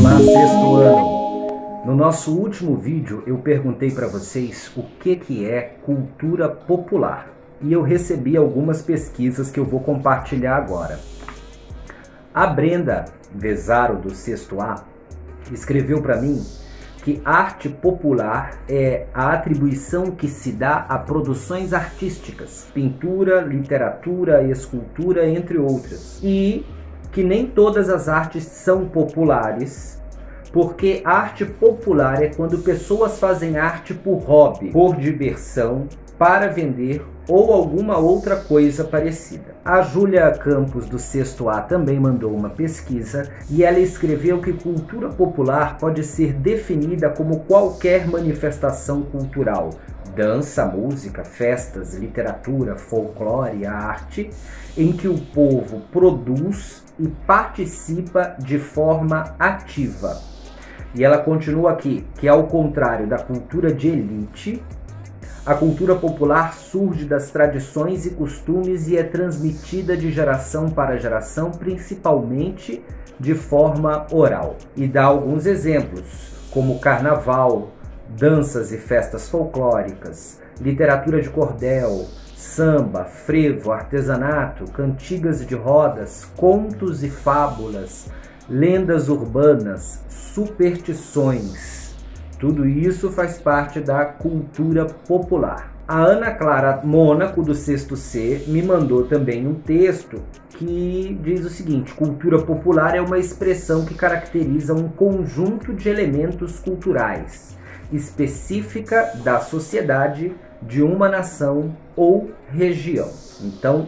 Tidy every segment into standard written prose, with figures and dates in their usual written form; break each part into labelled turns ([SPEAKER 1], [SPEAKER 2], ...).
[SPEAKER 1] Olá, sexto ano! No nosso último vídeo eu perguntei para vocês o que é cultura popular e eu recebi algumas pesquisas que eu vou compartilhar agora. A Brenda Vesaro, do sexto A, escreveu para mim que arte popular é a atribuição que se dá a produções artísticas, pintura, literatura, escultura, entre outras, e que nem todas as artes são populares, porque arte popular é quando pessoas fazem arte por hobby, por diversão, para vender ou alguma outra coisa parecida. A Júlia Campos, do sexto A, também mandou uma pesquisa e ela escreveu que cultura popular pode ser definida como qualquer manifestação cultural, dança, música, festas, literatura, folclore, arte, em que o povo produz e participa de forma ativa. E ela continua aqui, que ao contrário da cultura de elite, a cultura popular surge das tradições e costumes e é transmitida de geração para geração, principalmente de forma oral. E dá alguns exemplos, como carnaval, danças e festas folclóricas, literatura de cordel, samba, frevo, artesanato, cantigas de rodas, contos e fábulas, lendas urbanas, superstições. Tudo isso faz parte da cultura popular. A Ana Clara Mônaco, do sexto C, me mandou também um texto que diz o seguinte: cultura popular é uma expressão que caracteriza um conjunto de elementos culturais específica da sociedade, de uma nação ou região. Então,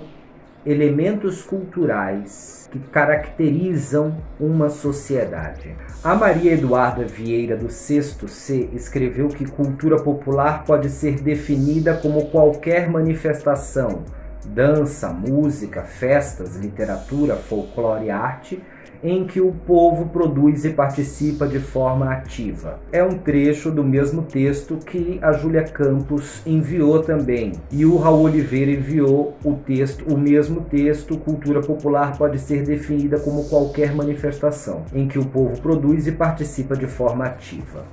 [SPEAKER 1] elementos culturais que caracterizam uma sociedade. A Maria Eduarda Vieira, do sexto C, escreveu que cultura popular pode ser definida como qualquer manifestação, dança, música, festas, literatura, folclore e arte, em que o povo produz e participa de forma ativa. É um trecho do mesmo texto que a Júlia Campos enviou também. E o Raul Oliveira enviou o mesmo texto: cultura popular pode ser definida como qualquer manifestação, em que o povo produz e participa de forma ativa.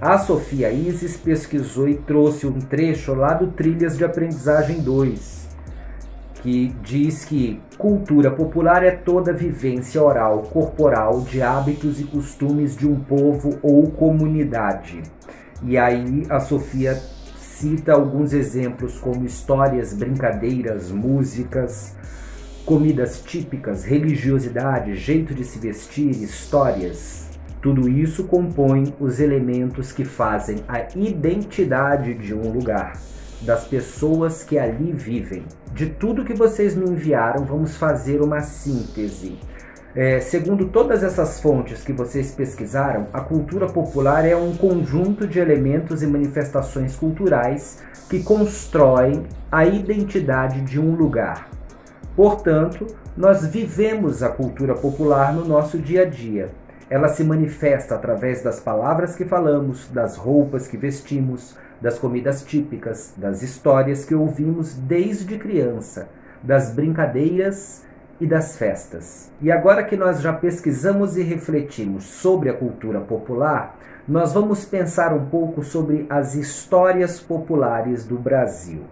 [SPEAKER 1] A Sofia Isis pesquisou e trouxe um trecho lá do Trilhas de Aprendizagem 2, que diz que cultura popular é toda vivência oral, corporal, de hábitos e costumes de um povo ou comunidade. E aí a Sofia cita alguns exemplos como histórias, brincadeiras, músicas, comidas típicas, religiosidade, jeito de se vestir, histórias. Tudo isso compõe os elementos que fazem a identidade de um lugar, das pessoas que ali vivem. De tudo que vocês me enviaram, vamos fazer uma síntese. Segundo todas essas fontes que vocês pesquisaram, a cultura popular é um conjunto de elementos e manifestações culturais que constroem a identidade de um lugar. Portanto, nós vivemos a cultura popular no nosso dia a dia. Ela se manifesta através das palavras que falamos, das roupas que vestimos, das comidas típicas, das histórias que ouvimos desde criança, das brincadeiras e das festas. E agora que nós já pesquisamos e refletimos sobre a cultura popular, nós vamos pensar um pouco sobre as histórias populares do Brasil.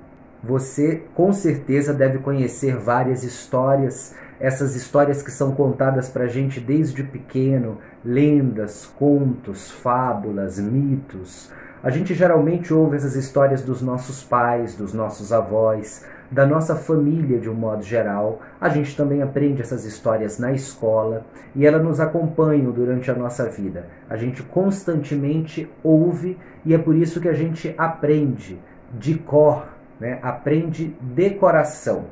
[SPEAKER 1] Você com certeza deve conhecer várias histórias, essas histórias que são contadas para a gente desde pequeno, lendas, contos, fábulas, mitos. A gente geralmente ouve essas histórias dos nossos pais, dos nossos avós, da nossa família de um modo geral. A gente também aprende essas histórias na escola e elas nos acompanham durante a nossa vida. A gente constantemente ouve e é por isso que a gente aprende de cor, né? Aprende de coração.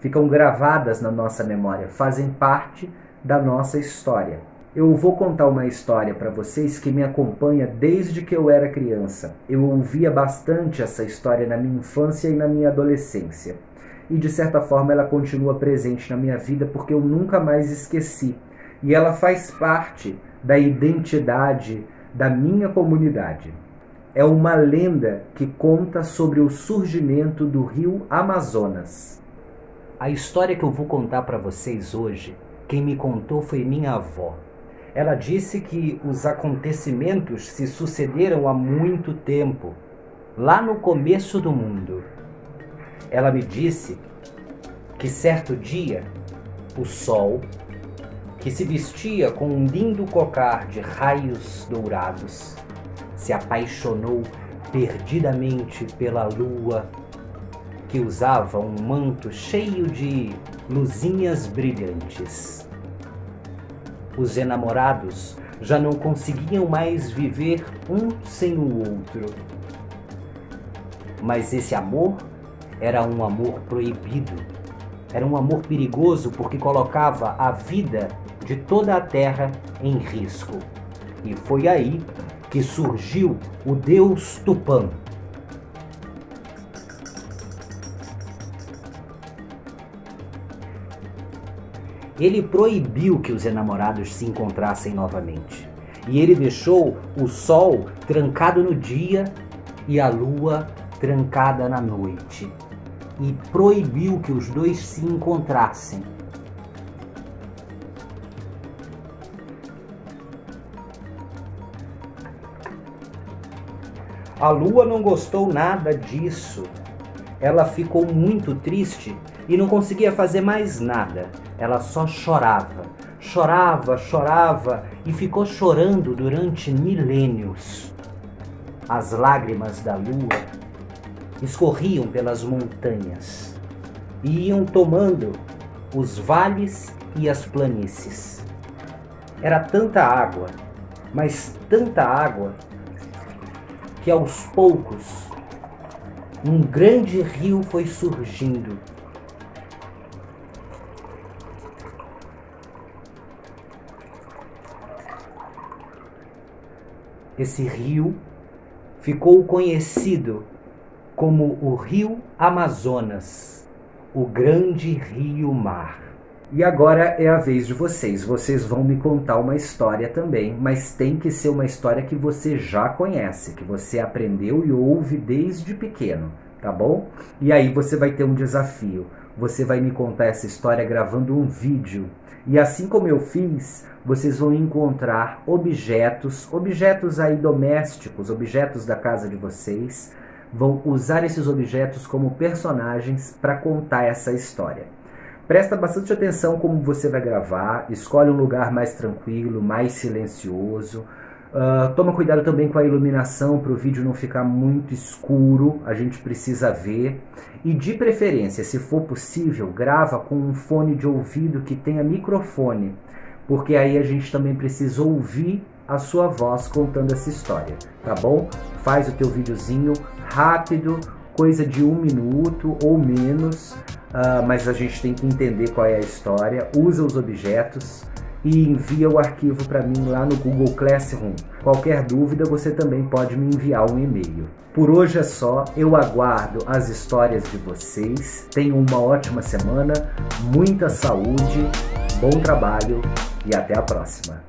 [SPEAKER 1] Ficam gravadas na nossa memória, fazem parte da nossa história. Eu vou contar uma história para vocês que me acompanha desde que eu era criança. Eu ouvia bastante essa história na minha infância e na minha adolescência. E de certa forma ela continua presente na minha vida porque eu nunca mais esqueci. E ela faz parte da identidade da minha comunidade. É uma lenda que conta sobre o surgimento do rio Amazonas. A história que eu vou contar para vocês hoje, quem me contou foi minha avó. Ela disse que os acontecimentos se sucederam há muito tempo, lá no começo do mundo. Ela me disse que certo dia o sol, que se vestia com um lindo cocar de raios dourados, se apaixonou perdidamente pela lua, que usava um manto cheio de luzinhas brilhantes. Os enamorados já não conseguiam mais viver um sem o outro. Mas esse amor era um amor proibido. Era um amor perigoso porque colocava a vida de toda a terra em risco. E foi aí que surgiu o deus Tupã. Ele proibiu que os enamorados se encontrassem novamente. E ele deixou o sol trancado no dia e a lua trancada na noite. E proibiu que os dois se encontrassem. A lua não gostou nada disso. Ela ficou muito triste e não conseguia fazer mais nada. Ela só chorava, chorava, chorava e ficou chorando durante milênios. As lágrimas da lua escorriam pelas montanhas e iam tomando os vales e as planícies. Era tanta água, mas tanta água, que aos poucos um grande rio foi surgindo. Esse rio ficou conhecido como o Rio Amazonas, o grande rio-mar. E agora é a vez de vocês. Vocês vão me contar uma história também, mas tem que ser uma história que você já conhece, que você aprendeu e ouve desde pequeno, tá bom? E aí você vai ter um desafio. Você vai me contar essa história gravando um vídeo. E assim como eu fiz, vocês vão encontrar objetos aí domésticos, objetos da casa de vocês, vão usar esses objetos como personagens para contar essa história. Presta bastante atenção como você vai gravar, escolhe um lugar mais tranquilo, mais silencioso. Toma cuidado também com a iluminação para o vídeo não ficar muito escuro, a gente precisa ver. E de preferência, se for possível, grava com um fone de ouvido que tenha microfone, porque aí a gente também precisa ouvir a sua voz contando essa história, tá bom? Faz o teu videozinho rápido, coisa de 1 minuto ou menos, mas a gente tem que entender qual é a história, usa os objetos e envia o arquivo para mim lá no Google Classroom. Qualquer dúvida você também pode me enviar um e-mail. Por hoje é só, eu aguardo as histórias de vocês, tenham uma ótima semana, muita saúde, bom trabalho e até a próxima.